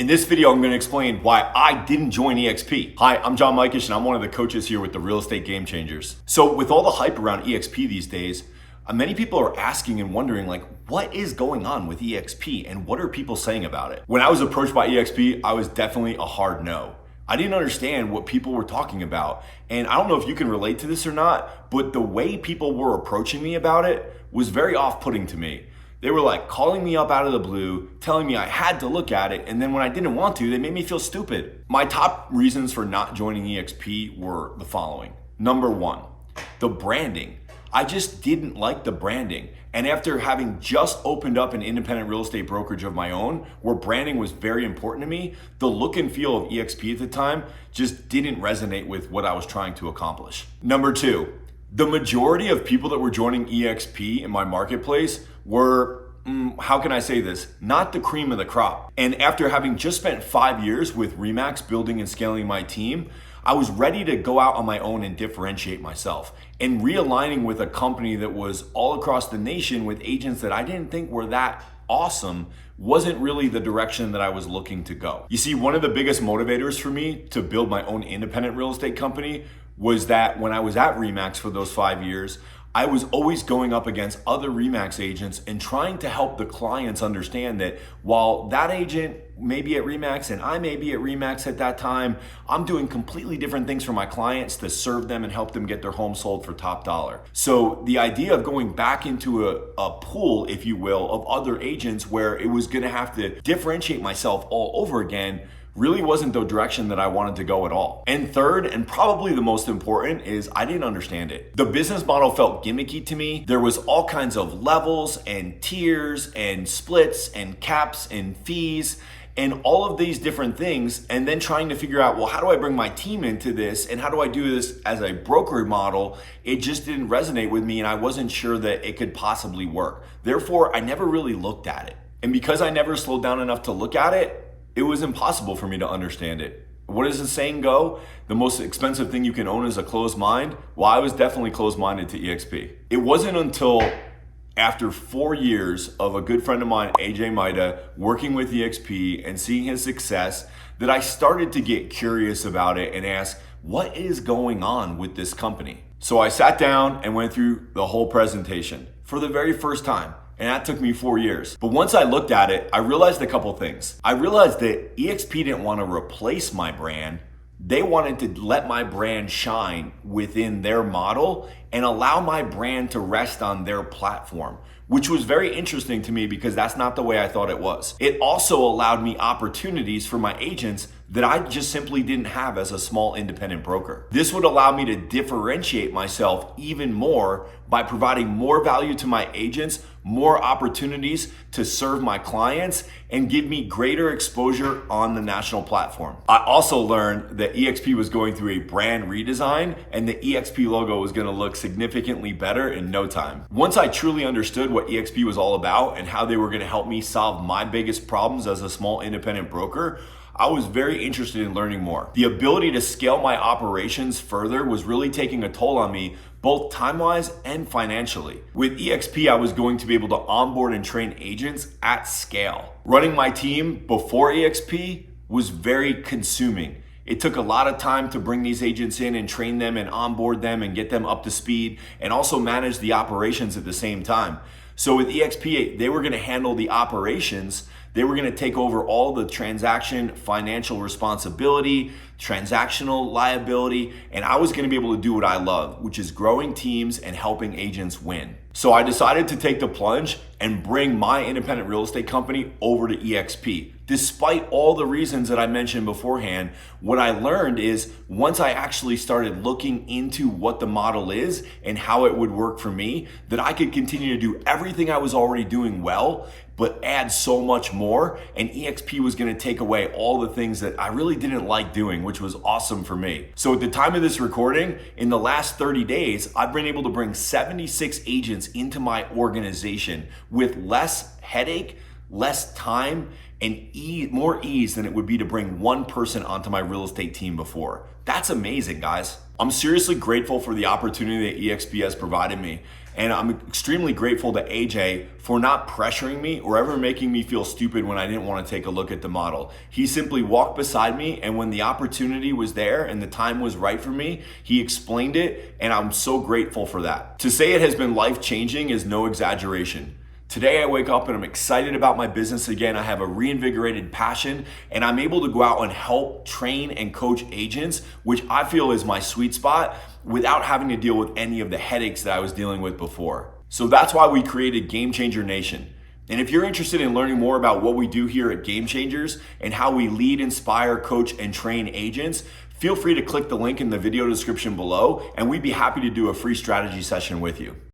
In this video, I'm gonna explain why I didn't join eXp. Hi, I'm Mikesh, and I'm one of the coaches here with the Real Estate Game Changers. So with all the hype around eXp these days, many people are asking and wondering like, what is going on with eXp and what are people saying about it? When I was approached by eXp, I was definitely a hard no. I didn't understand what people were talking about. And I don't know if you can relate to this or not, but the way people were approaching me about it was very off-putting to me. They were like calling me up out of the blue, telling me I had to look at it, and then when I didn't want to, they made me feel stupid. My top reasons for not joining eXp were the following. Number one, the branding. I just didn't like the branding. And after having just opened up an independent real estate brokerage of my own, where branding was very important to me, the look and feel of eXp at the time just didn't resonate with what I was trying to accomplish. Number two, the majority of people that were joining eXp in my marketplace were, how can I say this? Not the cream of the crop. And after having just spent 5 years with RE/MAX building and scaling my team, I was ready to go out on my own and differentiate myself. And realigning with a company that was all across the nation with agents that I didn't think were that awesome wasn't really the direction that I was looking to go. You see, one of the biggest motivators for me to build my own independent real estate company was that when I was at RE/MAX for those 5 years, I was always going up against other RE/MAX agents and trying to help the clients understand that while that agent may be at RE/MAX and I may be at RE/MAX at that time, I'm doing completely different things for my clients to serve them and help them get their home sold for top dollar. So the idea of going back into a pool, if you will, of other agents where it was gonna have to differentiate myself all over again really wasn't the direction that I wanted to go at all. And third, and probably the most important, is I didn't understand it. The business model felt gimmicky to me. There was all kinds of levels and tiers and splits and caps and fees and all of these different things, and then trying to figure out, well, how do I bring my team into this and how do I do this as a broker model? It just didn't resonate with me and I wasn't sure that it could possibly work. Therefore, I never really looked at it. And because I never slowed down enough to look at it, it was impossible for me to understand it. What does the saying go? The most expensive thing you can own is a closed mind. Well, I was definitely closed-minded to eXp. It wasn't until after 4 years of a good friend of mine, AJ Mida, working with eXp and seeing his success that I started to get curious about it and ask, what is going on with this company? So I sat down and went through the whole presentation for the very first time. And that took me 4 years. But once I looked at it, I realized a couple things. I realized that eXp didn't want to replace my brand. They wanted to let my brand shine within their model and allow my brand to rest on their platform, which was very interesting to me because that's not the way I thought it was. It also allowed me opportunities for my agents that I just simply didn't have as a small independent broker. This would allow me to differentiate myself even more by providing more value to my agents, more opportunities to serve my clients, and give me greater exposure on the national platform. I also learned that eXp was going through a brand redesign and the eXp logo was gonna look significantly better in no time. Once I truly understood what eXp was all about and how they were gonna help me solve my biggest problems as a small independent broker, I was very interested in learning more. The ability to scale my operations further was really taking a toll on me, both time-wise and financially. With eXp, I was going to be able to onboard and train agents at scale. Running my team before eXp was very consuming. It took a lot of time to bring these agents in and train them and onboard them and get them up to speed and also manage the operations at the same time. So with eXp, they were gonna handle the operations. They were gonna take over all the transaction, financial responsibility, transactional liability, and I was gonna be able to do what I love, which is growing teams and helping agents win. So I decided to take the plunge and bring my independent real estate company over to eXp. Despite all the reasons that I mentioned beforehand, what I learned is once I actually started looking into what the model is and how it would work for me, that I could continue to do everything I was already doing well, but add so much more, and eXp was gonna take away all the things that I really didn't like doing, which was awesome for me. So at the time of this recording, in the last 30 days, I've been able to bring 76 agents into my organization with less headache, less time and more ease than it would be to bring one person onto my real estate team before. That's amazing, guys. I'm seriously grateful for the opportunity that eXp has provided me. And I'm extremely grateful to AJ for not pressuring me or ever making me feel stupid when I didn't want to take a look at the model. He simply walked beside me, and when the opportunity was there and the time was right for me, he explained it, and I'm so grateful for that. To say it has been life-changing is no exaggeration. Today I wake up and I'm excited about my business again. I have a reinvigorated passion, and I'm able to go out and help, train, and coach agents, which I feel is my sweet spot, without having to deal with any of the headaches that I was dealing with before. So that's why we created Game Changer Nation. And if you're interested in learning more about what we do here at Game Changers and how we lead, inspire, coach, and train agents, feel free to click the link in the video description below, and we'd be happy to do a free strategy session with you.